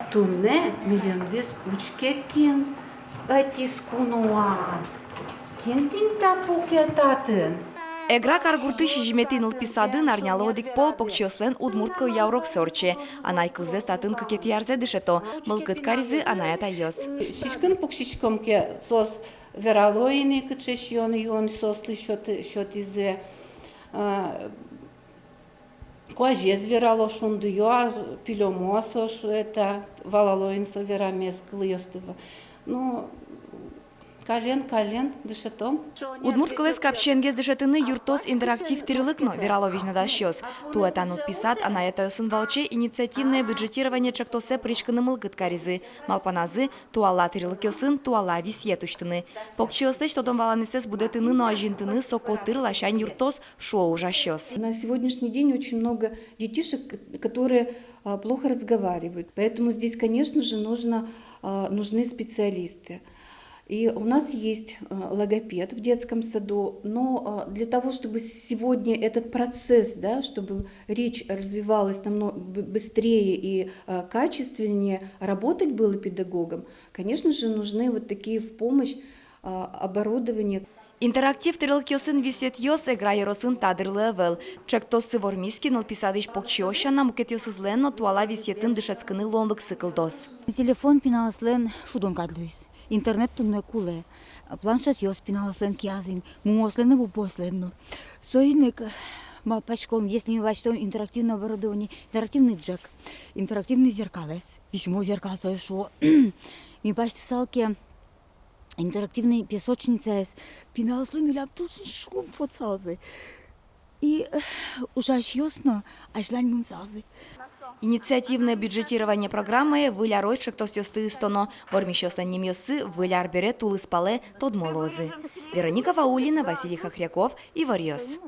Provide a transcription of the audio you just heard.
Tunne milyondis uçkekin batis kunuat. Kentin tapu ketatın. Эгра каргурты шижиметин ылписадын арнялодик пол покчослен удмурткыл яурок сорче. Анайкылзе статын кыкет ярзе дышето. Мылкыт каризы анаята йос. Шишкин покшичком ке сос вералоини кычеш йон сосли счет изе. Куажез верало шундуё, пиломосо это валалоин со верамес клыёстыва. Ну, Кален, дышетом. Удмурткылес капченгез дышетыны юртос интерактив тирилыкно вераловижна дащёс. Туэтан утписат анаята йосын волче инициативное бюджетирование чектосе причкыны мылгыт каризы. Малпаназы туала тирилык йосын туала висьетуштыны. Покчиостеч тодом валанысес будетыны ноажинтыны сокотыр лащань юртос шоу жащёс. На сегодняшний день очень много детишек, которые плохо разговаривают. Поэтому здесь, конечно же, нужны специалисты. И у нас есть логопед в детском саду, но для того, чтобы сегодня этот процесс, да, чтобы речь развивалась намного быстрее и качественнее, работать было педагогом, конечно же, нужны вот такие в помощь оборудование. Интерактив тирилык йосын висет йос эгра йоросын тадырлы эвел. Чектосы вормискин ылписадыш покчиощана мукет йосызленно туала висетын дышецкыны лонлык сыкылдос. Телефон пиналаслен шудон кадлуис. Интернет тунне куле. Планшет йос пиналаслен кязин. Мумослен бупослен. Сойник малпачком, если мы бачим интерактивное оборудование, интерактивный джек, интерактивный зеркалес. Вишмо зеркало шо. Мы бачим салки интерактивный песочница с пиналаслен милям точно шум подсалзы. И ужаш ясно, аж лань мунсалзы. Инициативное бюджетирование программы вылярой чектосьёсты истоно. Вормищёстан немёсы выляр бере тулыспале тодмолозы. Вероника Ваулина, Василий Хохряков и Варьёс.